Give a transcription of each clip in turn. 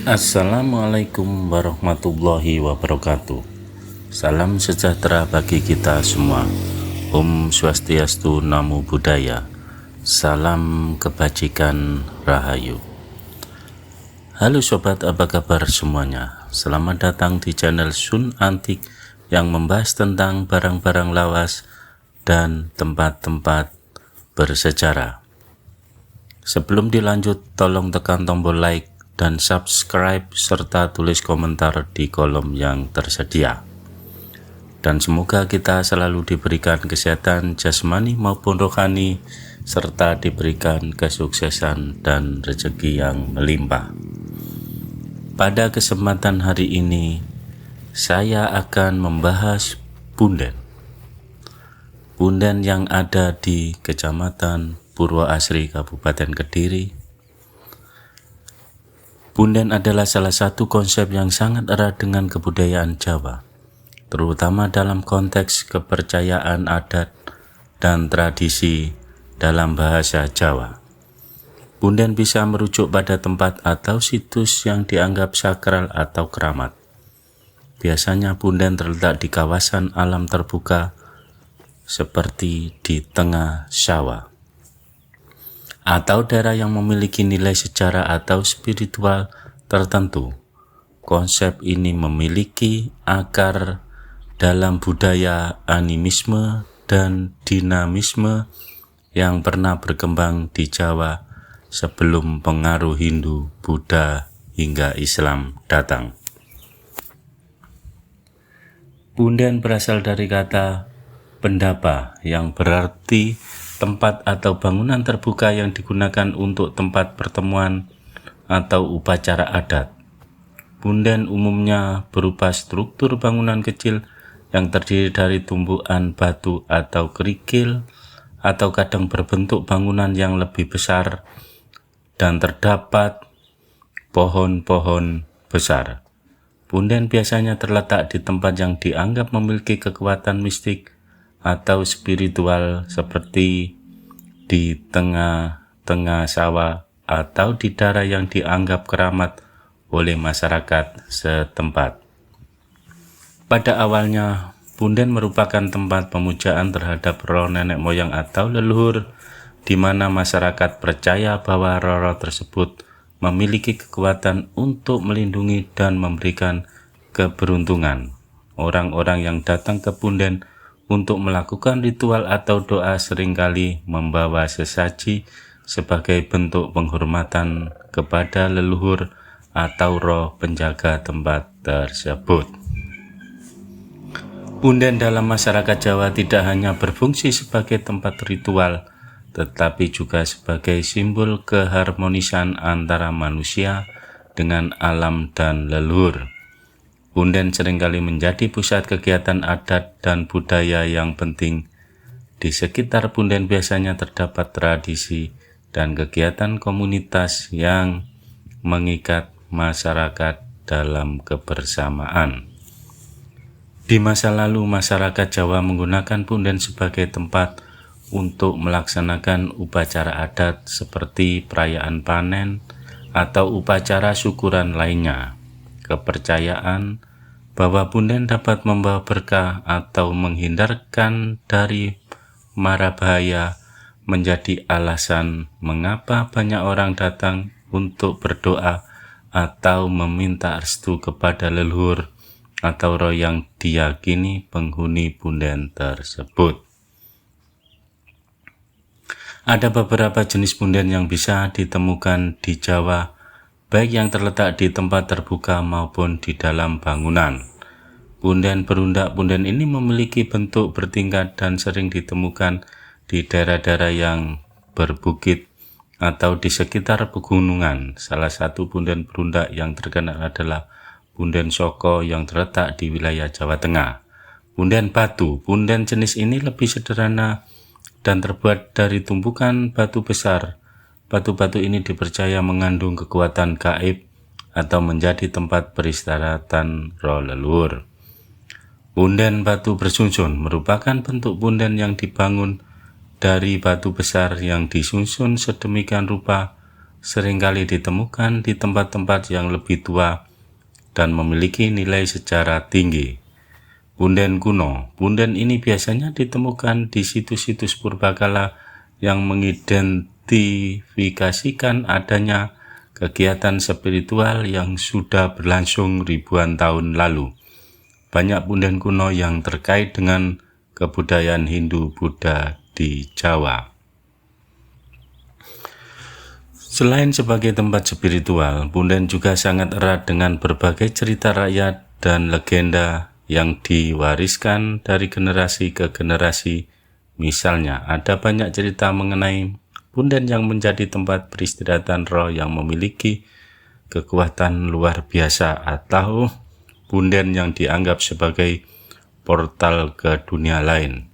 Assalamualaikum warahmatullahi wabarakatuh. Salam sejahtera bagi kita semua. Om Swastiastu, Namo Buddhaya. Salam kebajikan, Rahayu. Halo sobat, apa kabar semuanya? Selamat datang di channel Sun Antik yang membahas tentang barang-barang lawas dan tempat-tempat bersejarah. Sebelum dilanjut, tolong tekan tombol like dan subscribe serta tulis komentar di kolom yang tersedia. Dan semoga kita selalu diberikan kesehatan jasmani maupun rohani serta diberikan kesuksesan dan rezeki yang melimpah. Pada kesempatan hari ini saya akan membahas punden. Punden yang ada di Kecamatan Purwoasri, Kabupaten Kediri. Punden adalah salah satu konsep yang sangat erat dengan kebudayaan Jawa, terutama dalam konteks kepercayaan adat dan tradisi dalam bahasa Jawa. Punden bisa merujuk pada tempat atau situs yang dianggap sakral atau keramat. Biasanya punden terletak di kawasan alam terbuka seperti di tengah sawah, atau daerah yang memiliki nilai sejarah atau spiritual tertentu. Konsep ini memiliki akar dalam budaya animisme dan dinamisme yang pernah berkembang di Jawa sebelum pengaruh Hindu, Buddha, hingga Islam datang. Punden berasal dari kata pendapa yang berarti tempat atau bangunan terbuka yang digunakan untuk tempat pertemuan atau upacara adat. Punden umumnya berupa struktur bangunan kecil yang terdiri dari tumbukan batu atau kerikil, atau kadang berbentuk bangunan yang lebih besar dan terdapat pohon-pohon besar. Punden biasanya terletak di tempat yang dianggap memiliki kekuatan mistik atau spiritual seperti di tengah-tengah sawah atau di daerah yang dianggap keramat oleh masyarakat setempat. Pada awalnya, punden merupakan tempat pemujaan terhadap roh nenek moyang atau leluhur, di mana masyarakat percaya bahwa roh-roh tersebut memiliki kekuatan untuk melindungi dan memberikan keberuntungan. Orang-orang yang datang ke punden untuk melakukan ritual atau doa seringkali membawa sesaji sebagai bentuk penghormatan kepada leluhur atau roh penjaga tempat tersebut. Punden dalam masyarakat Jawa tidak hanya berfungsi sebagai tempat ritual, tetapi juga sebagai simbol keharmonisan antara manusia dengan alam dan leluhur. Punden seringkali menjadi pusat kegiatan adat dan budaya yang penting. Di sekitar punden biasanya terdapat tradisi dan kegiatan komunitas yang mengikat masyarakat dalam kebersamaan. Di masa lalu, masyarakat Jawa menggunakan punden sebagai tempat untuk melaksanakan upacara adat seperti perayaan panen atau upacara syukuran lainnya. Kepercayaan bahwa punden dapat membawa berkah atau menghindarkan dari mara bahaya menjadi alasan mengapa banyak orang datang untuk berdoa atau meminta restu kepada leluhur atau roh yang diyakini penghuni punden tersebut. Ada beberapa jenis punden yang bisa ditemukan di Jawa, baik yang terletak di tempat terbuka maupun di dalam bangunan. Punden berundak. Punden ini memiliki bentuk bertingkat dan sering ditemukan di daerah-daerah yang berbukit atau di sekitar pegunungan. Salah satu punden berundak yang terkenal adalah Punden Soko yang terletak di wilayah Jawa Tengah. Punden batu. Punden jenis ini lebih sederhana dan terbuat dari tumpukan batu besar. Batu-batu ini dipercaya mengandung kekuatan gaib atau menjadi tempat peristirahatan roh leluhur. Punden batu bersusun merupakan bentuk punden yang dibangun dari batu besar yang disusun sedemikian rupa seringkali ditemukan di tempat-tempat yang lebih tua dan memiliki nilai sejarah tinggi. Punden kuno. Punden ini biasanya ditemukan di situs-situs purbakala yang mengidentifikasikan adanya kegiatan spiritual yang sudah berlangsung ribuan tahun lalu. Banyak punden kuno yang terkait dengan kebudayaan Hindu-Buddha di Jawa. Selain sebagai tempat spiritual, punden juga sangat erat dengan berbagai cerita rakyat dan legenda yang diwariskan dari generasi ke generasi. Misalnya, ada banyak cerita mengenai punden yang menjadi tempat peristirahatan roh yang memiliki kekuatan luar biasa, atau punden yang dianggap sebagai portal ke dunia lain.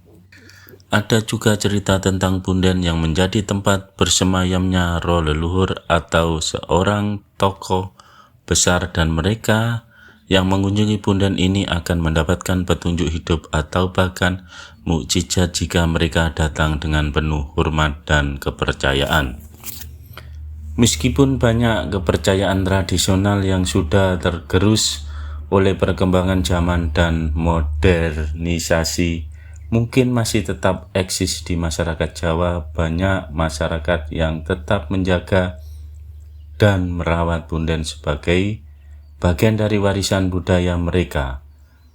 Ada juga cerita tentang punden yang menjadi tempat bersemayamnya roh leluhur atau seorang tokoh besar, dan mereka yang mengunjungi punden ini akan mendapatkan petunjuk hidup atau bahkan mukjizat jika mereka datang dengan penuh hormat dan kepercayaan. Meskipun banyak kepercayaan tradisional yang sudah tergerus oleh perkembangan zaman dan modernisasi, mungkin masih tetap eksis di masyarakat Jawa. Banyak masyarakat yang tetap menjaga dan merawat punden sebagai bagian dari warisan budaya mereka.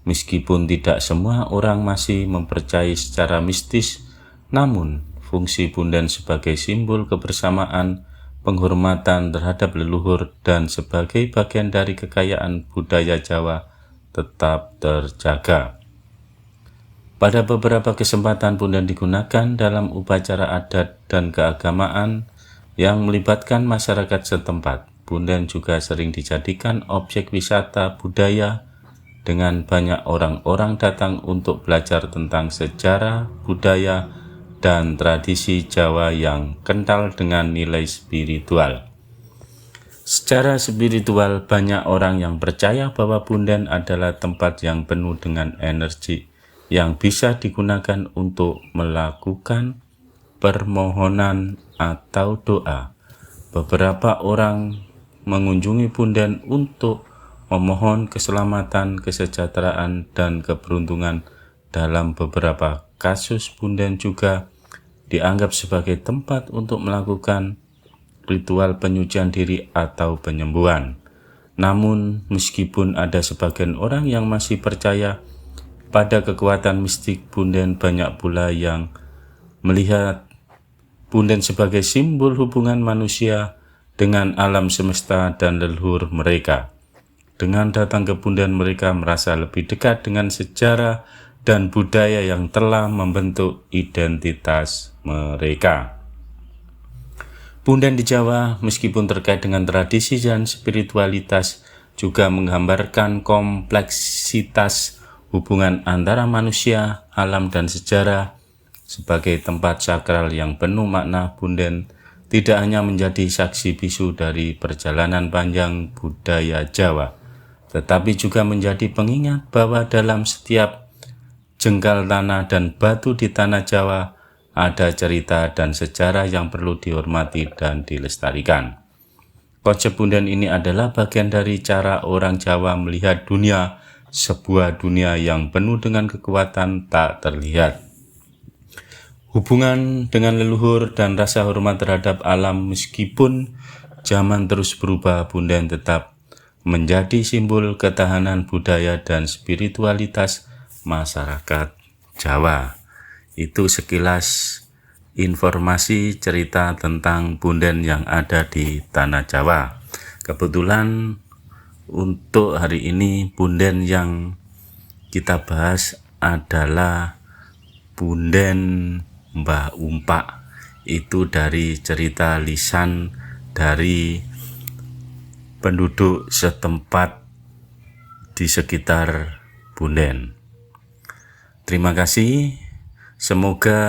Meskipun tidak semua orang masih mempercayai secara mistis, namun fungsi punden sebagai simbol kebersamaan, penghormatan terhadap leluhur, dan sebagai bagian dari kekayaan budaya Jawa tetap terjaga. Pada beberapa kesempatan punden digunakan dalam upacara adat dan keagamaan yang melibatkan masyarakat setempat. Punden juga sering dijadikan objek wisata budaya dengan banyak orang-orang datang untuk belajar tentang sejarah, budaya, dan tradisi Jawa yang kental dengan nilai spiritual. Secara spiritual, banyak orang yang percaya bahwa punden adalah tempat yang penuh dengan energi yang bisa digunakan untuk melakukan permohonan atau doa. Beberapa orang mengunjungi punden untuk memohon keselamatan, kesejahteraan, dan keberuntungan. Dalam beberapa kasus, punden juga dianggap sebagai tempat untuk melakukan ritual penyucian diri atau penyembuhan. Namun, meskipun ada sebagian orang yang masih percaya pada kekuatan mistik punden, banyak pula yang melihat punden sebagai simbol hubungan manusia dengan alam semesta dan leluhur mereka. Dengan datang ke punden, mereka merasa lebih dekat dengan sejarah dan budaya yang telah membentuk identitas mereka. Punden di Jawa, meskipun terkait dengan tradisi dan spiritualitas, juga menggambarkan kompleksitas hubungan antara manusia, alam, dan sejarah. Sebagai tempat sakral yang penuh makna, punden tidak hanya menjadi saksi bisu dari perjalanan panjang budaya Jawa, tetapi juga menjadi pengingat bahwa dalam setiap jengkal tanah dan batu di tanah Jawa ada cerita dan sejarah yang perlu dihormati dan dilestarikan. Konsep punden ini adalah bagian dari cara orang Jawa melihat dunia, sebuah dunia yang penuh dengan kekuatan tak terlihat. Hubungan dengan leluhur dan rasa hormat terhadap alam. Meskipun zaman terus berubah, punden tetap menjadi simbol ketahanan budaya dan spiritualitas masyarakat Jawa. Itu sekilas informasi cerita tentang punden yang ada di tanah Jawa. Kebetulan untuk hari ini punden yang kita bahas adalah punden Mbah Umpak. Itu dari cerita lisan dari penduduk setempat di sekitar punden. Terima kasih. Semoga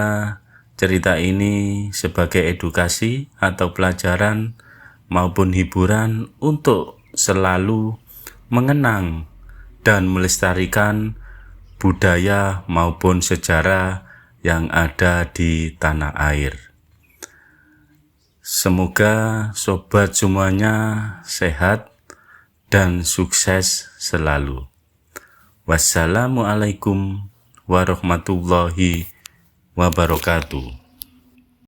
cerita ini sebagai edukasi atau pelajaran maupun hiburan untuk selalu mengenang dan melestarikan budaya maupun sejarah yang ada di tanah air. Semoga sobat semuanya sehat dan sukses selalu. Wassalamualaikum warahmatullahi wabarakatuh.